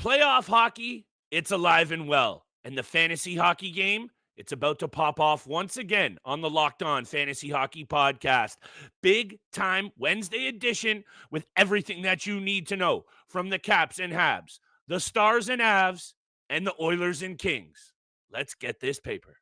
Playoff hockey, it's alive and well. And the fantasy hockey game, it's about to pop off once again on the Locked On Fantasy Hockey Podcast. Big time Wednesday edition with everything that you need to know from the Caps and Habs, the Stars and Avs, and the Oilers and Kings. Let's get this paper.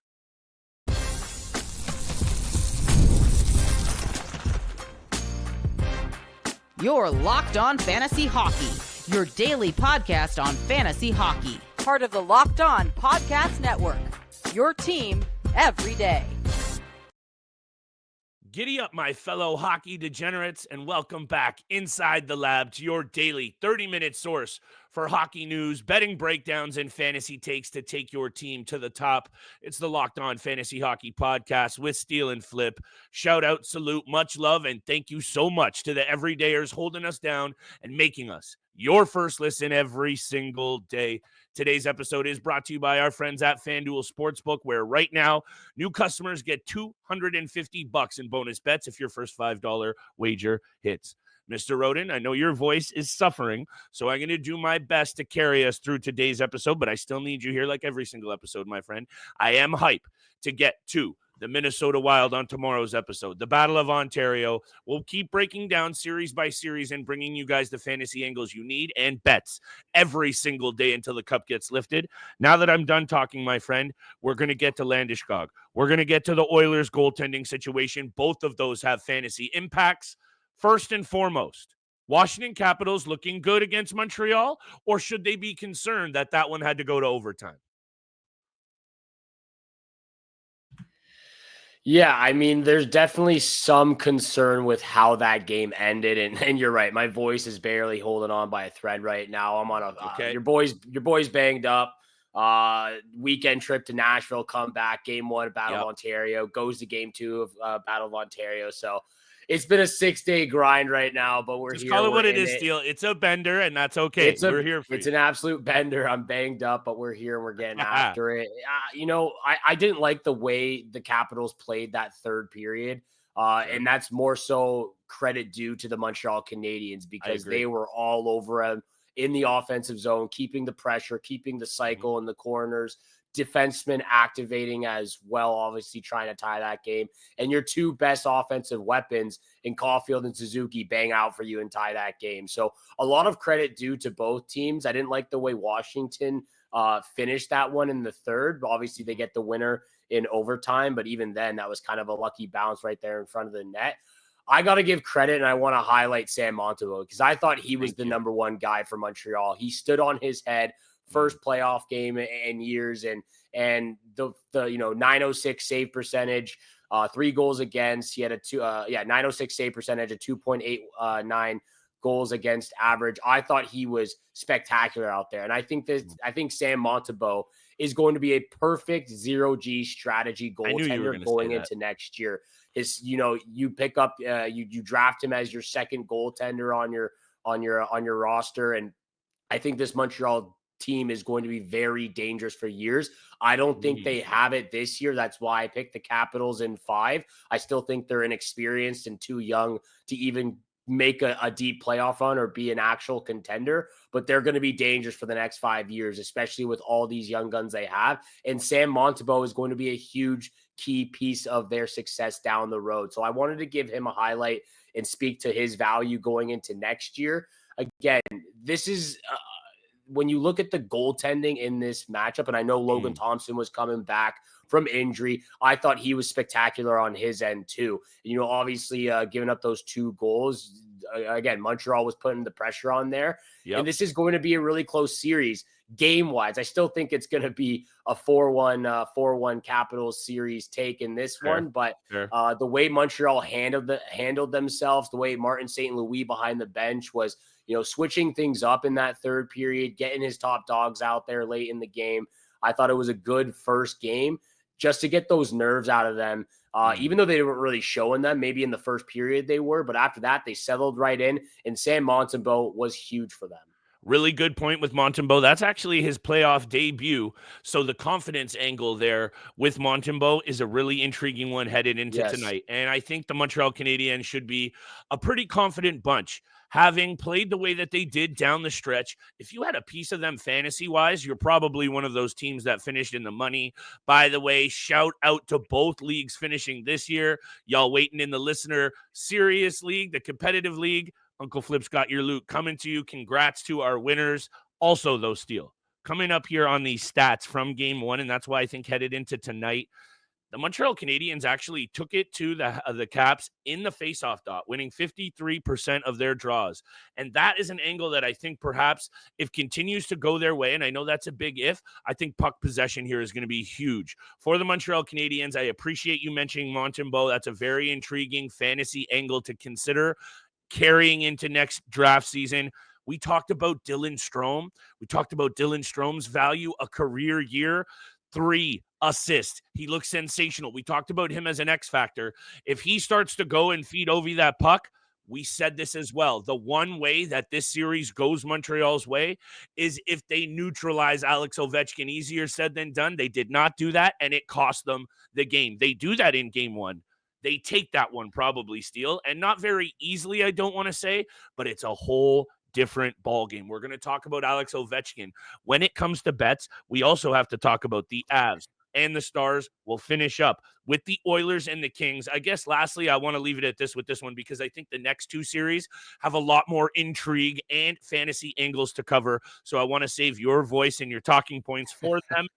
You're Locked On Fantasy Hockey, your daily podcast on fantasy hockey. Part of the Locked On Podcast Network, your team every day. Giddy up, my fellow hockey degenerates, and welcome back inside the lab to your daily 30-minute source for hockey news, betting breakdowns, and fantasy takes to take your team to the top. It's the Locked On Fantasy Hockey Podcast with Steele and Flip. Shout out, salute, much love, and thank you so much to the everydayers holding us down and making us your first listen every single day. Today's episode is brought to you by our friends at FanDuel Sportsbook, where right now, new customers get $250 in bonus bets if your first $5 wager hits. Mr. Roden, I know your voice is suffering, so I'm going to do my best to carry us through today's episode, but I still need you here like every single episode, my friend. I am hype to get to the Minnesota Wild on tomorrow's episode, the Battle of Ontario. We'll keep breaking down series by series and bringing you guys the fantasy angles you need and bets every single day until the cup gets lifted. Now that I'm done talking, my friend, we're going to get to Landeskog. We're going to get to the Oilers goaltending situation. Both of those have fantasy impacts. First and foremost, Washington Capitals looking good against Montreal, or should they be concerned that that one had to go to overtime? Yeah, I mean, there's definitely some concern with how that game ended, and you're right. My voice is barely holding on by a thread right now. I'm on a your boy's banged up. Weekend trip to Nashville, come back, game 1 of Battle of Ontario, goes to game 2 of Battle of Ontario. So it's been a 6-day grind right now, but we're Just here. call it what it is, Steele. It's a bender, and that's okay. We're here for It's you. an absolute bender. I'm banged up, but we're here and we're getting after it. I didn't like the way the Capitals played that third period, and that's more so credit due to the Montreal Canadiens because they were all over him in the offensive zone, keeping the pressure, keeping the cycle in the corners. Defensemen activating as well, obviously trying to tie that game. And your two best offensive weapons in Caulfield and Suzuki bang out for you and tie that game. So a lot of credit due to both teams. I didn't like the way Washington finished that one in the third. Obviously, they get the winner in overtime, but even then, that was kind of a lucky bounce right there in front of the net. I got to give credit, and I want to highlight Sam Montembeault because I thought he was the number one guy for Montreal. He stood on his head. First playoff game in years, and the 906 save percentage, 3 goals against. He had a 906 save percentage, a 2.89 goals against average. I thought he was spectacular out there, and I think Sam Montembeault is going to be a perfect 0G strategy goaltender going into next year. You pick up you draft him as your second goaltender on your roster, and I think this Montreal team is going to be very dangerous for years. I don't think they have it this year. That's why I picked the Capitals in 5. I still think they're inexperienced and too young to even make a deep playoff run or be an actual contender, but they're going to be dangerous for the next 5 years, especially with all these young guns they have. And Sam Montembeault is going to be a huge key piece of their success down the road. So I wanted to give him a highlight and speak to his value going into next year. Again, this is when you look at the goaltending in this matchup, and I know Logan Thompson was coming back from injury, I thought he was spectacular on his end too. Obviously giving up those 2 goals, again, Montreal was putting the pressure on there. And this is going to be a really close series game-wise. I still think it's going to be a 4-1 Capitals series take in this one, but the way Montreal handled themselves, the way Martin St. Louis behind the bench was switching things up in that third period, getting his top dogs out there late in the game. I thought it was a good first game just to get those nerves out of them, even though they weren't really showing them. Maybe in the first period they were, but after that, they settled right in, and Sam Montembeault was huge for them. Really good point with Montembeault. That's actually his playoff debut. So the confidence angle there with Montembeault is a really intriguing one headed into Yes. tonight. And I think the Montreal Canadiens should be a pretty confident bunch. Having played the way that they did down the stretch, if you had a piece of them fantasy-wise, you're probably one of those teams that finished in the money. By the way, shout out to both leagues finishing this year. Y'all waiting in the listener serious league, the competitive league. Uncle Flip's got your loot coming to you. Congrats to our winners. Also, though, Steele, coming up here on these stats from game one, and that's why I think headed into tonight, the Montreal Canadiens actually took it to the Caps in the faceoff dot, winning 53% of their draws. And that is an angle that I think perhaps if continues to go their way, and I know that's a big if, I think puck possession here is going to be huge. For the Montreal Canadiens, I appreciate you mentioning Montembeault. That's a very intriguing fantasy angle to consider carrying into next draft season. We talked about Dylan Strom. We talked about Dylan Strom's value, a career year, 3 assists. He looks sensational. We talked about him as an X factor. If he starts to go and feed Ovi that puck, we said this as well. The one way that this series goes Montreal's way is if they neutralize Alex Ovechkin. Easier said than done. They did not do that, and it cost them the game. They do that in game one. They take that one probably, Steele, and not very easily, I don't want to say, but it's a whole different ball game. We're going to talk about Alex Ovechkin. When it comes to bets, we also have to talk about the Avs and the Stars. We'll finish up with the Oilers and the Kings. I guess lastly, I want to leave it at this with this one because I think the next two series have a lot more intrigue and fantasy angles to cover. So I want to save your voice and your talking points for them.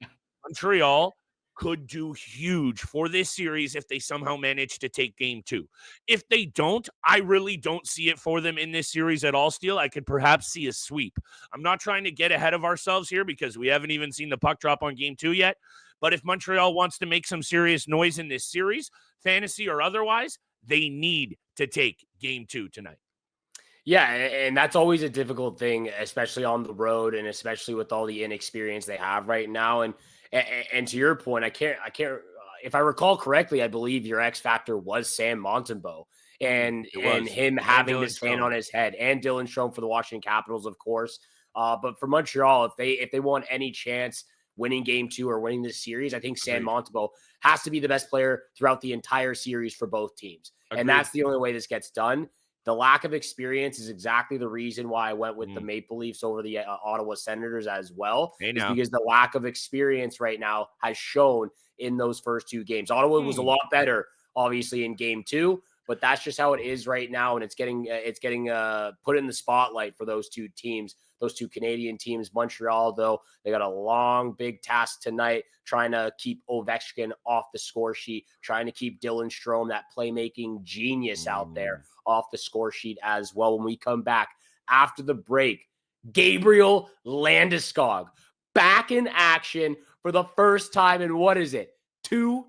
Montreal could do huge for this series if they somehow manage to take game two. If they don't, I really don't see it for them in this series at all, Steele. I could perhaps see a sweep. I'm not trying to get ahead of ourselves here because we haven't even seen the puck drop on game two yet. But if Montreal wants to make some serious noise in this series, fantasy or otherwise, they need to take game two tonight. Yeah, and that's always a difficult thing, especially on the road and especially with all the inexperience they have right now. And to your point, I can't. If I recall correctly, I believe your X factor was Sam Montembeault, and him having this fan on his head, and Dylan Strom for the Washington Capitals, of course. But for Montreal, if they want any chance winning game two or winning this series, I think Sam Montembeault has to be the best player throughout the entire series for both teams, and that's the only way this gets done. The lack of experience is exactly the reason why I went with the Maple Leafs over the Ottawa Senators as well. It's because the lack of experience right now has shown in those first two games. Ottawa was a lot better, obviously, in game two, but that's just how it is right now, and it's getting put in the spotlight for those two teams, those two Canadian teams. Montreal, though, they got a long, big task tonight, trying to keep Ovechkin off the score sheet, trying to keep Dylan Strom, that playmaking genius out there, off the score sheet as well. When we come back after the break, Gabriel Landeskog back in action for the first time in, what is it, 2-3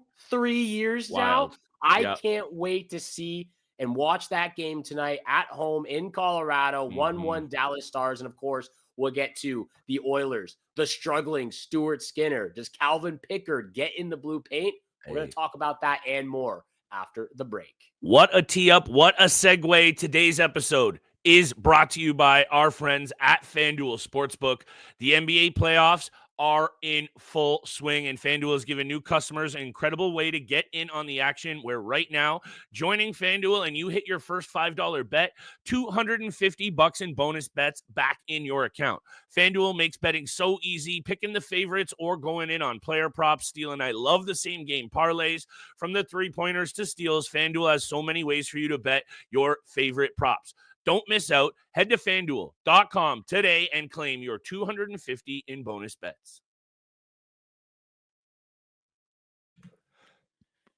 years now? I can't wait to see and watch that game tonight at home in Colorado, 1-1 Dallas Stars. And of course, we'll get to the Oilers, the struggling Stuart Skinner. Does Calvin Pickard get in the blue paint? We're going to talk about that and more after the break. What a tee up. What a segue. Today's episode is brought to you by our friends at FanDuel Sportsbook. The NBA playoffs are in full swing, and FanDuel has given new customers an incredible way to get in on the action, where right now, joining FanDuel and you hit your first $5 bet, $250 in bonus bets back in your account. FanDuel makes betting so easy, picking the favorites or going in on player props. Steele and I love the same game parlays. From the three-pointers to steals, FanDuel has so many ways for you to bet your favorite props. Don't miss out. Head to FanDuel.com today and claim your $250 in bonus bets.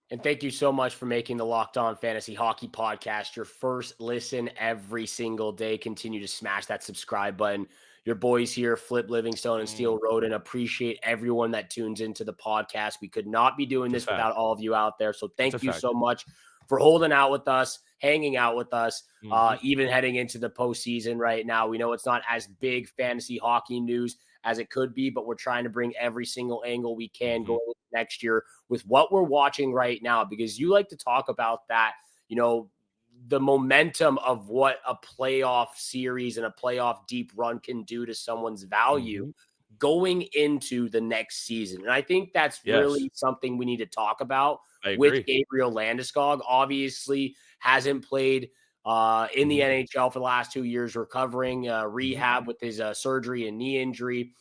And thank you so much for making the Locked On Fantasy Hockey Podcast your first listen every single day. Continue to smash that subscribe button. Your boys here, Flip Livingstone and Steele Roden, appreciate everyone that tunes into the podcast. We could not be doing this without all of you out there. So thank you so much for holding out with us, hanging out with us, even heading into the postseason right now. We know it's not as big fantasy hockey news as it could be, but we're trying to bring every single angle we can going next year with what we're watching right now, because you like to talk about that, the momentum of what a playoff series and a playoff deep run can do to someone's value going into the next season. And I think that's really something we need to talk about with Gabriel Landeskog. Obviously hasn't played in the NHL for the last 2 years, recovering rehab with his surgery and knee injury.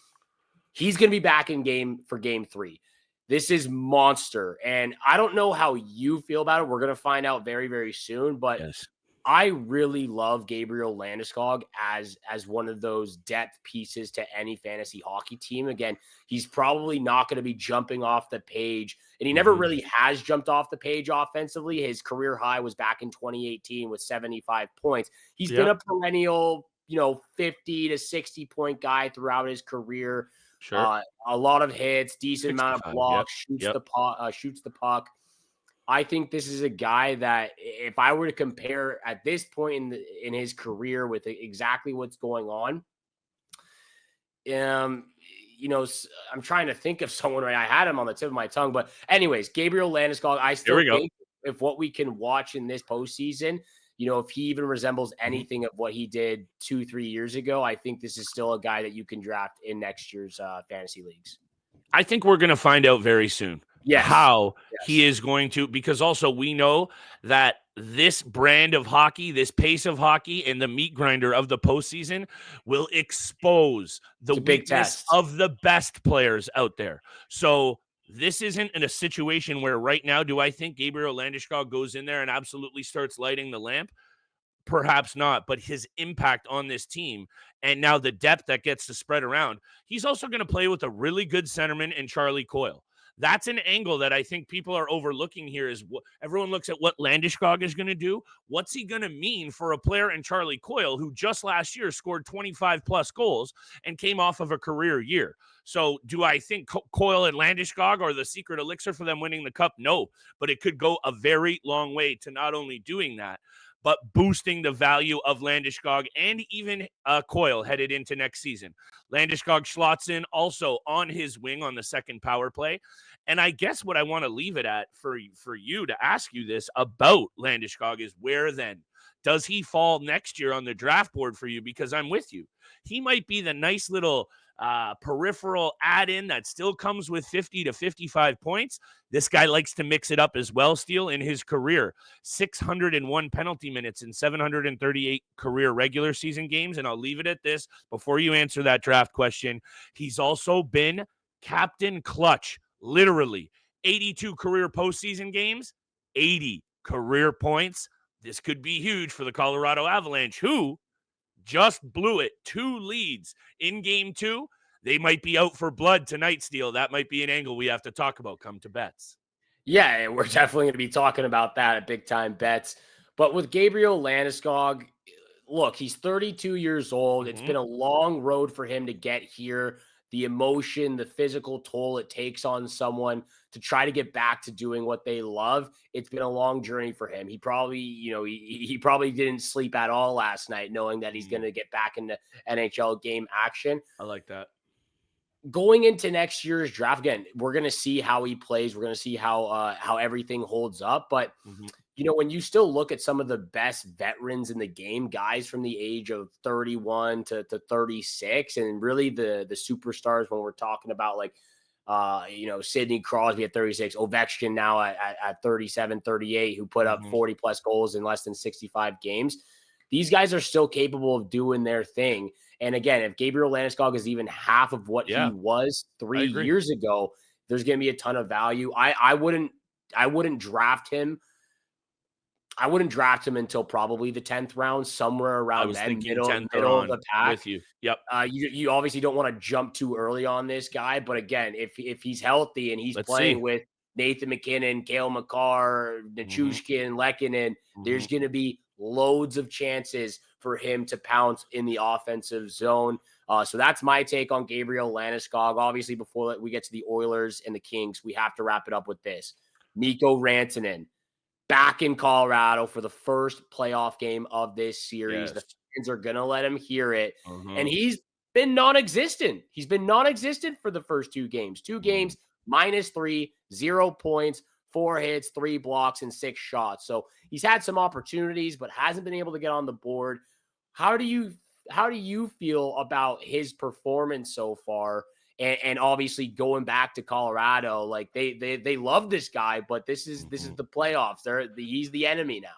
He's going to be back in game for game 3. This is monster. And I don't know how you feel about it. We're going to find out very, very soon. But I really love Gabriel Landeskog as one of those depth pieces to any fantasy hockey team. Again, he's probably not going to be jumping off the page. And he never really has jumped off the page offensively. His career high was back in 2018 with 75 points. He's been a perennial, 50 to 60 point guy throughout his career. Sure. A lot of hits, decent amount of blocks, shoots the puck. I think this is a guy that if I were to compare at this point in his career with exactly what's going on, I'm trying to think of someone right. I had him on the tip of my tongue, but anyways, Gabriel Landeskog, I still think if what we can watch in this postseason, if he even resembles anything of what he did 2-3 years ago, I think this is still a guy that you can draft in next year's fantasy leagues. I think we're going to find out very soon how he is going to, because also we know that this brand of hockey, this pace of hockey, and the meat grinder of the postseason will expose the weakness of the best players out there. So this isn't in a situation where right now, do I think Gabriel Landeskog goes in there and absolutely starts lighting the lamp? Perhaps not, but his impact on this team and now the depth that gets to spread around. He's also going to play with a really good centerman in Charlie Coyle. That's an angle that I think people are overlooking here is what everyone looks at what Landeskog is going to do. What's he going to mean for a player in Charlie Coyle who just last year scored 25 plus goals and came off of a career year? So do I think Coyle and Landeskog are the secret elixir for them winning the cup? No, but it could go a very long way to not only doing that, but boosting the value of Landeskog and even Coyle headed into next season. Landeskog slots in also on his wing on the second power play. And I guess what I want to leave it at for you to ask you this about Landeskog is where then does he fall next year on the draft board for you? Because I'm with you. He might be the nice little peripheral add-in that still comes with 50 to 55 points. This guy likes to mix it up as well, Steele, in his career. 601 penalty minutes in 738 career regular season games. And I'll leave it at this before you answer that draft question. He's also been captain clutch, literally 82 career postseason games, 80 career points. This could be huge for the Colorado Avalanche, who just blew it 2 leads in game 2. They might be out for blood tonight, Steele. That might be an angle we have to talk about come to bets. Yeah, we're definitely going to be talking about that at Big Time Bets. But with Gabriel Landeskog, look, he's 32 years old. It's been a long road for him to get here. The emotion, the physical toll it takes on someone to try to get back to doing what they love. It's been a long journey for him. He probably, he probably didn't sleep at all last night knowing that he's going to get back into NHL game action. I like that. Going into next year's draft, again, we're going to see how he plays. We're going to see how everything holds up. But, when you still look at some of the best veterans in the game, guys from the age of 31 to 36, and really the superstars when we're talking about like, Sidney Crosby at 36, Ovechkin now at 37, 38, who put up 40 plus goals in less than 65 games. These guys are still capable of doing their thing. And again, if Gabriel Landeskog is even half of what he was 3 years ago, there's going to be a ton of value. I wouldn't draft him. I wouldn't draft him until probably the 10th round, somewhere around then, middle of the pack. With you. Yep. You obviously don't want to jump too early on this guy, but again, if he's healthy and he's playing with Nathan McKinnon, Cale Makar, Nichushkin, Lehkonen, there's going to be loads of chances for him to pounce in the offensive zone. So that's my take on Gabriel Landeskog. Obviously, before we get to the Oilers and the Kings, we have to wrap it up with this. Mikko Rantanen back in Colorado for the first playoff game of this series. The fans are going to let him hear it. And he's been non-existent. He's been non-existent for the first 2 games. 2 games, -3, 0 points, 4 hits, 3 blocks, and 6 shots. So he's had some opportunities, but hasn't been able to get on the board. How do you feel about his performance so far? And obviously going back to Colorado, like they love this guy, but this is the playoffs. He's the enemy now.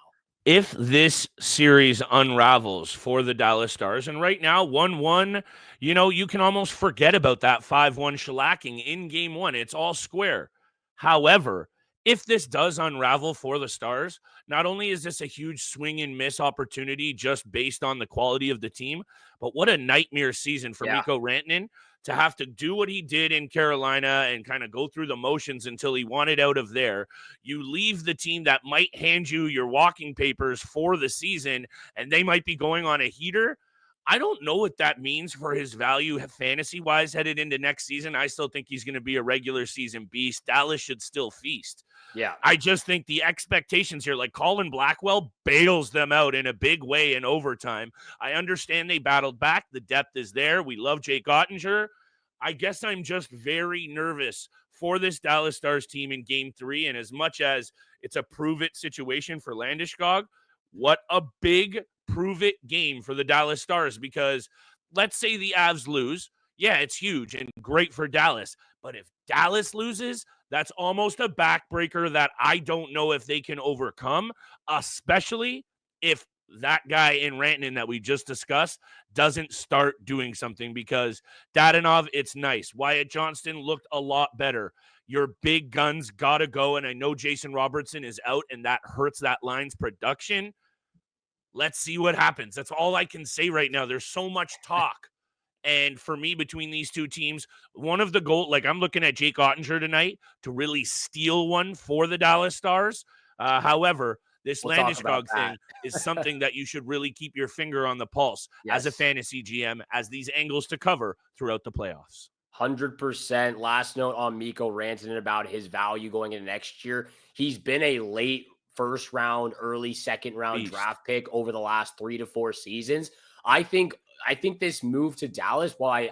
If this series unravels for the Dallas Stars, and right now 1-1, you can almost forget about that 5-1 shellacking in game 1. It's all square. However, if this does unravel for the Stars, not only is this a huge swing and miss opportunity just based on the quality of the team, but what a nightmare season for Mikko Rantanen to have to do what he did in Carolina and kind of go through the motions until he wanted out of there. You leave the team that might hand you your walking papers for the season, and they might be going on a heater. I don't know what that means for his value fantasy-wise headed into next season. I still think he's going to be a regular season beast. Dallas should still feast. Yeah. I just think the expectations here, like Colin Blackwell bails them out in a big way in overtime. I understand they battled back. The depth is there. We love Jake Ottinger. I guess I'm just very nervous for this Dallas Stars team in game 3. And as much as it's a prove-it situation for Landeskog, what a big prove-it game for the Dallas Stars, because let's say the Avs lose. Yeah, it's huge and great for Dallas. But if Dallas loses, that's almost a backbreaker that I don't know if they can overcome, especially if that guy in Rantanen that we just discussed doesn't start doing something, because Dadonov, it's nice. Wyatt Johnston looked a lot better. Your big guns got to go, and I know Jason Robertson is out, and that hurts that line's production. Let's see what happens. That's all I can say right now. There's so much talk. And for me, between these two teams, one of the goals, like I'm looking at Jake Ottinger tonight to really steal one for the Dallas Stars. However, this Landeskog thing is something that you should really keep your finger on the pulse as a fantasy GM, as these angles to cover throughout the playoffs. 100%. Last note on Mikko Rantanen about his value going into next year. He's been a late first round, early second round draft pick over the last 3 to 4 seasons. I think this move to Dallas, while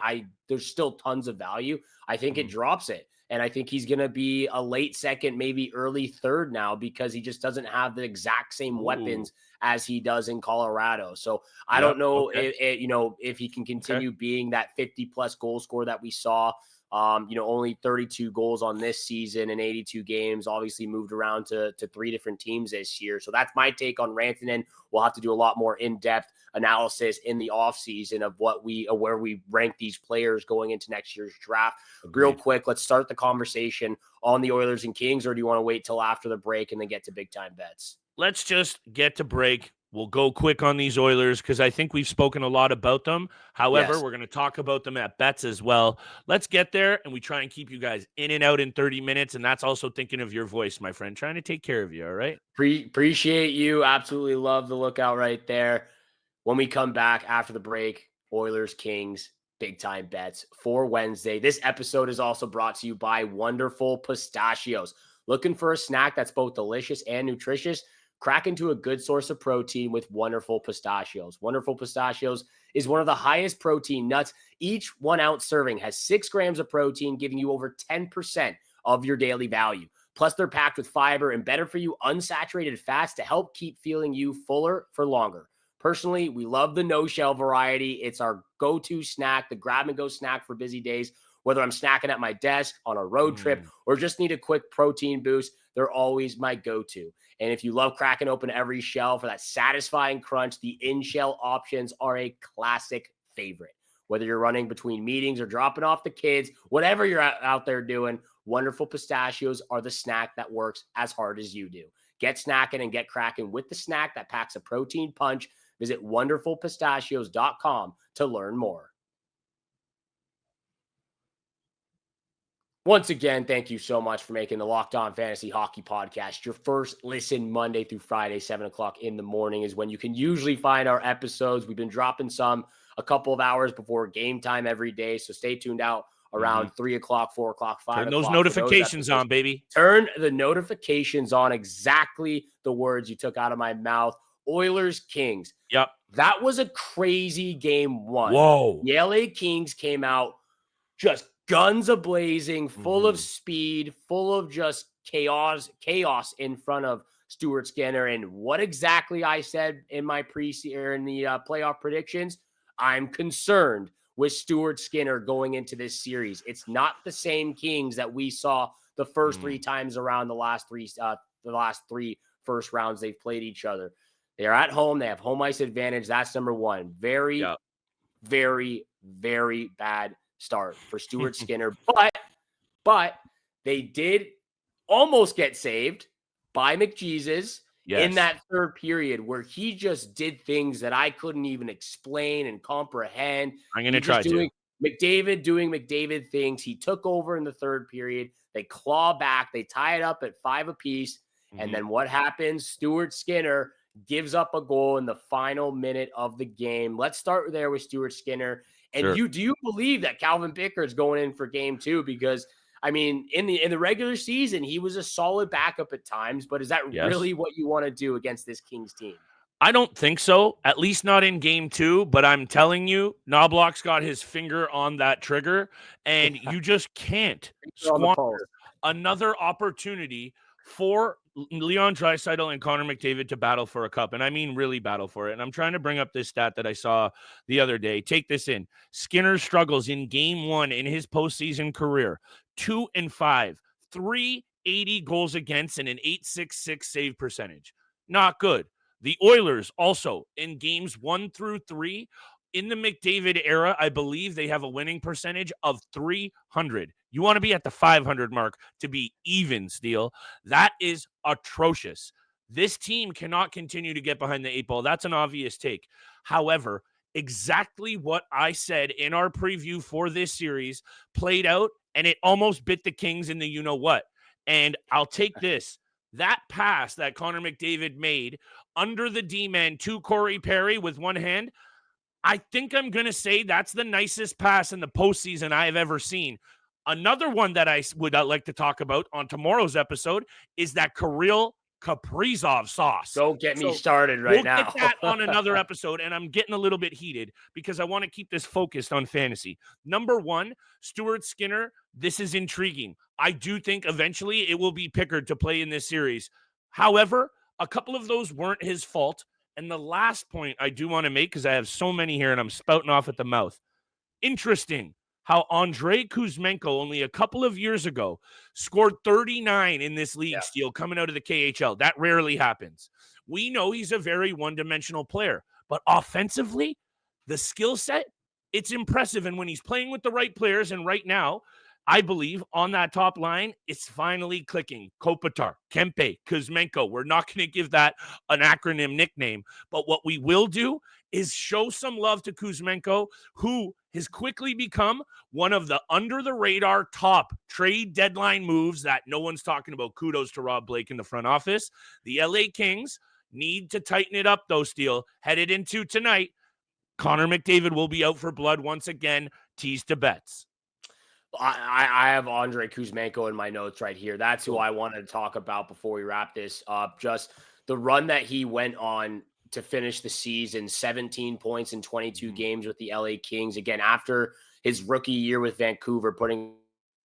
there's still tons of value, I think it drops it. And I think he's going to be a late second, maybe early third now, because he just doesn't have the exact same weapons as he does in Colorado. So I don't know if he can continue being that 50-plus goal scorer that we saw. Only 32 goals on this season and 82 games, obviously moved around to 3 different teams this year. So that's my take on Rantanen. We'll have to do a lot more in-depth analysis in the offseason of where we rank these players going into next year's draft. Agreed. Real quick, let's start the conversation on the Oilers and Kings, or do you want to wait till after the break and then get to big time bets? Let's just get to break. We'll go quick on these Oilers because I think we've spoken a lot about them. However, we're going to talk about them at bets as well. Let's get there, and we try and keep you guys in and out in 30 minutes, and that's also thinking of your voice, my friend, trying to take care of you, all right? Appreciate you. Absolutely love the lookout right there. When we come back after the break, Oilers, Kings, big time bets for Wednesday. This episode is also brought to you by Wonderful Pistachios. Looking for a snack that's both delicious and nutritious? Crack into a good source of protein with Wonderful Pistachios. Wonderful Pistachios is one of the highest protein nuts. Each 1 ounce serving has 6 grams of protein, giving you over 10% of your daily value. Plus, they're packed with fiber and better for you unsaturated fats to help keep feeling you fuller for longer. Personally, we love the no-shell variety. It's our go-to snack, the grab-and-go snack for busy days. Whether I'm snacking at my desk, on a road trip, or just need a quick protein boost, they're always my go-to. And if you love cracking open every shell for that satisfying crunch, the in-shell options are a classic favorite. Whether you're running between meetings or dropping off the kids, whatever you're out there doing, Wonderful Pistachios are the snack that works as hard as you do. Get snacking and get cracking with the snack that packs a protein punch. Visit wonderfulpistachios.com to learn more. Once again, thank you so much for making the Locked On Fantasy Hockey Podcast your first listen. Monday through Friday, 7 o'clock in the morning is when you can usually find our episodes. We've been dropping some a couple of hours before game time every day, so stay tuned out around 3 o'clock, 4 o'clock, 5 o'clock. Turn those notifications on, baby. Turn the notifications on. Exactly the words you took out of my mouth. Oilers, Kings. Yep. That was a crazy game 1. Whoa. The LA Kings came out just guns a-blazing, full of Mhm. speed, full of just chaos in front of Stuart Skinner. And what exactly I said in my playoff predictions, I'm concerned with Stuart Skinner going into this series. It's not the same Kings that we saw the first three times around the last three first rounds they've played each other. They're at home. They have home ice advantage. That's number one. Very, very, very bad start for Stuart Skinner. But they did almost get saved by McJesus in that third period where he just did things that I couldn't even explain and comprehend. I'm going to try to. Doing McDavid things. He took over in the third period. They claw back. They tie it up at 5 apiece. And then what happens? Stuart Skinner gives up a goal in the final minute of the game. Let's start there with Stuart Skinner. And do you believe that Calvin Pickard is going in for game 2? Because I mean, in the regular season, he was a solid backup at times, but is that really what you want to do against this Kings team? I don't think so, at least not in game 2, but I'm telling you, Knobloch's got his finger on that trigger, and you just can't squander another opportunity for Leon Draisaitl and Connor McDavid to battle for a cup. And I mean really battle for it. And I'm trying to bring up this stat that I saw the other day. Take this in. Skinner struggles in game 1 in his postseason career. 2-5, 380 goals against, and an .866 save percentage. Not good. The Oilers also in games 1 through 3 in the McDavid era, I believe they have a winning percentage of 300. You want to be at the 500 mark to be even, Steele. That is atrocious. This team cannot continue to get behind the 8 ball. That's an obvious take. However, exactly what I said in our preview for this series played out, and it almost bit the Kings in the you-know-what. And I'll take this. That pass that Connor McDavid made under the D-man to Corey Perry with one hand, I think I'm going to say that's the nicest pass in the postseason I have ever seen. Another one that I would like to talk about on tomorrow's episode is that Kirill Kaprizov sauce. Don't get me started right now. We'll get that on another episode, and I'm getting a little bit heated because I want to keep this focused on fantasy. Number 1, Stuart Skinner, this is intriguing. I do think eventually it will be Pickard to play in this series. However, a couple of those weren't his fault. And the last point I do want to make, because I have so many here and I'm spouting off at the mouth. Interesting how Andrei Kuzmenko only a couple of years ago scored 39 in this league, Steele, coming out of the KHL. That rarely happens. We know he's a very one-dimensional player, but offensively, the skill set, it's impressive. And when he's playing with the right players, and right now, I believe on that top line, it's finally clicking. Kopitar, Kempe, Kuzmenko. We're not going to give that an acronym nickname, but what we will do is show some love to Kuzmenko, who has quickly become one of the under-the-radar top trade deadline moves that no one's talking about. Kudos to Rob Blake in the front office. The LA Kings need to tighten it up, though, Steele. Headed into tonight, Connor McDavid will be out for blood once again. Tease to bets. I have Andrei Kuzmenko in my notes right here. That's who I wanted to talk about before we wrap this up. Just the run that he went on to finish the season, 17 points in 22 games with the LA Kings. Again, after his rookie year with Vancouver, putting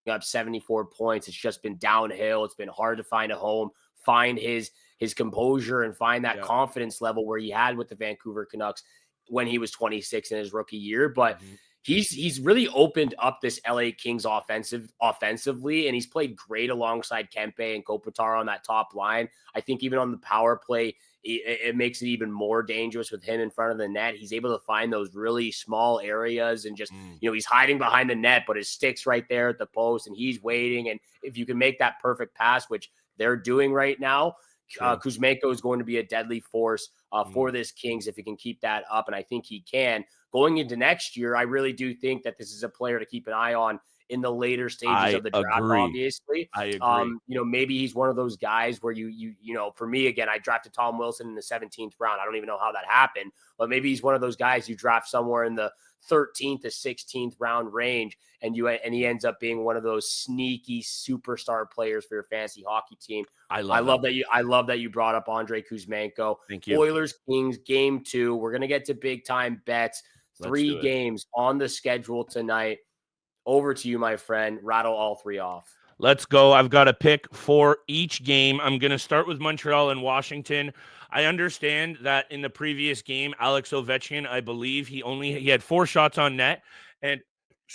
up 74 points, it's just been downhill. It's been hard to find a home, find his composure, and find that confidence level where he had with the Vancouver Canucks when he was 26 in his rookie year. But he's really opened up this LA Kings offensively, and he's played great alongside Kempe and Kopitar on that top line. I think even on the power play, it makes it even more dangerous with him in front of the net. He's able to find those really small areas and just, he's hiding behind the net, but his stick's right there at the post and he's waiting. And if you can make that perfect pass, which they're doing right now, Kuzmenko is going to be a deadly force for this Kings if he can keep that up. And I think he can. Going into next year, I really do think that this is a player to keep an eye on in the later stages of the draft, obviously. I agree. Maybe he's one of those guys where for me, again, I drafted Tom Wilson in the 17th round. I don't even know how that happened, but maybe he's one of those guys you draft somewhere in the 13th to 16th round range, and he ends up being one of those sneaky superstar players for your fantasy hockey team. I love that you brought up Andrei Kuzmenko. Thank you. Oilers Kings game 2. We're gonna get to big time bets. 3 games on the schedule tonight. Over to you, my friend. Rattle all three off. Let's go. I've got a pick for each game. I'm going to start with Montreal and Washington. I understand that in the previous game, Alex Ovechkin, I believe he had 4 shots on net, and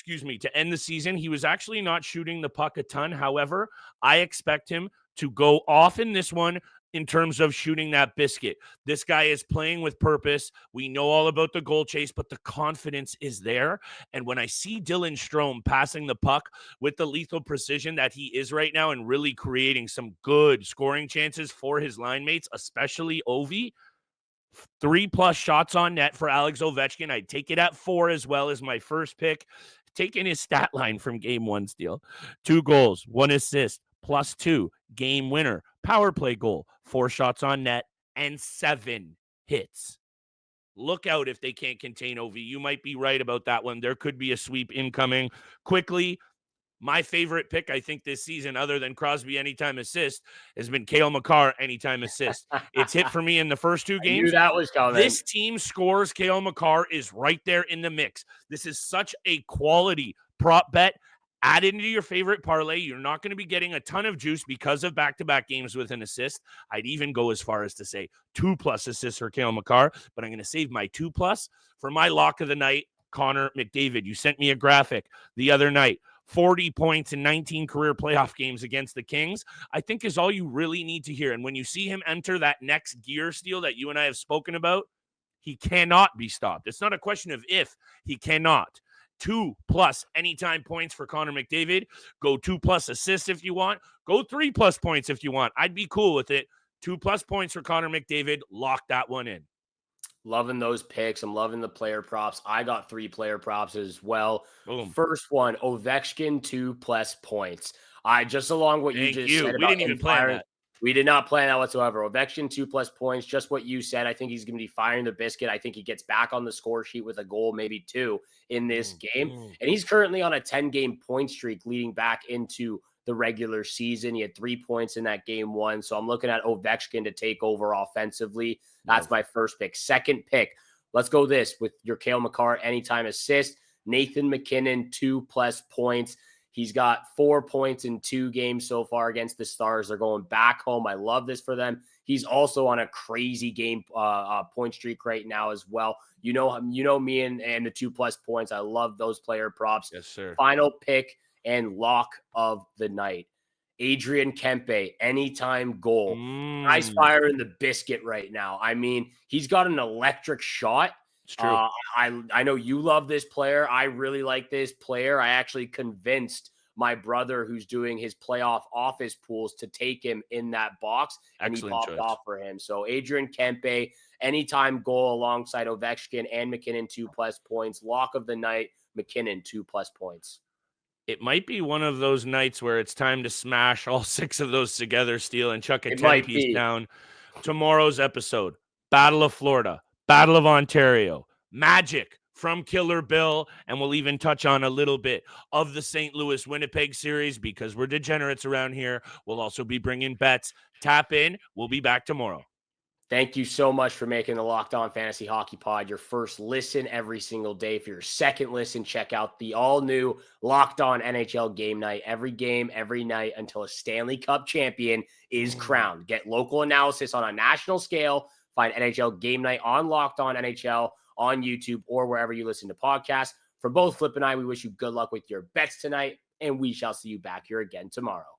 to end the season, he was actually not shooting the puck a ton. However, I expect him to go off in this one in terms of shooting that biscuit. This guy is playing with purpose. We know all about the goal chase, but the confidence is there. And when I see Dylan Strom passing the puck with the lethal precision that he is right now and really creating some good scoring chances for his line mates, especially Ovi, 3+ shots on net for Alex Ovechkin. I'd take it at 4 as well as my first pick. Taking his stat line from game 1 steal. 2 goals, 1 assist, +2, game winner, power play goal, 4 shots on net, and 7 hits. Look out if they can't contain Ovi. You might be right about that one. There could be a sweep incoming. Quickly, my favorite pick, I think, this season, other than Crosby anytime assist, has been Cale Makar anytime assist. It's hit for me in the first 2 games. I knew that was coming. This team scores. Cale Makar is right there in the mix. This is such a quality prop bet. Add it into your favorite parlay. You're not going to be getting a ton of juice because of back-to-back games with an assist. I'd even go as far as to say 2+ assists for Cale Makar, but I'm going to save my 2+ for my lock of the night, Connor McDavid. You sent me a graphic the other night. 40 points in 19 career playoff games against the Kings, I think is all you really need to hear. And when you see him enter that next gear steal that you and I have spoken about, he cannot be stopped. It's not a question of if, he cannot. 2+ anytime points for Connor McDavid. Go 2+ assists if you want. Go 3+ points if you want. I'd be cool with it. 2+ points for Connor McDavid. Lock that one in. Loving those picks. I'm loving the player props. I got 3 player props as well. Boom. First one, Ovechkin 2+ points. Just along what you just said. We didn't even plan that. We did not plan that whatsoever. Ovechkin 2+ points, just what you said. I think he's going to be firing the biscuit. I think he gets back on the score sheet with a goal, maybe 2 in this game. And he's currently on a 10-game point streak leading back into the regular season. He had 3 points in that game 1. So I'm looking at Ovechkin to take over offensively. That's my first pick. Second pick, let's go this with your Cale Makar anytime assist. Nathan MacKinnon 2+ points. He's got 4 points in 2 games so far against the Stars. They're going back home. I love this for them. He's also on a crazy game point streak right now as well. You know me and the 2+ points. I love those player props. Yes, sir. Final pick and lock of the night. Adrian Kempe, anytime goal. Guy's firing the biscuit right now. I mean, he's got an electric shot. It's true. I know you love this player. I really like this player. I actually convinced my brother, who's doing his playoff office pools, to take him in that box, and Excellent he popped choice. off for him. So Adrian Kempe, anytime goal alongside Ovechkin and MacKinnon 2+ points. Lock of the night, MacKinnon 2+ points. It might be one of those nights where it's time to smash all 6 of those together, Steele, and chuck a 10-piece down. Tomorrow's episode, Battle of Florida, Battle of Ontario, Magic from Killer Bill, and we'll even touch on a little bit of the St. Louis-Winnipeg series because we're degenerates around here. We'll also be bringing bets. Tap in. We'll be back tomorrow. Thank you so much for making the Locked On Fantasy Hockey Pod your first listen every single day. For your second listen, check out the all-new Locked On NHL Game Night. Every game, every night until a Stanley Cup champion is crowned. Get local analysis on a national scale. Find NHL Game Night on Locked On NHL on YouTube or wherever you listen to podcasts. For both Flip and I, we wish you good luck with your bets tonight, and we shall see you back here again tomorrow.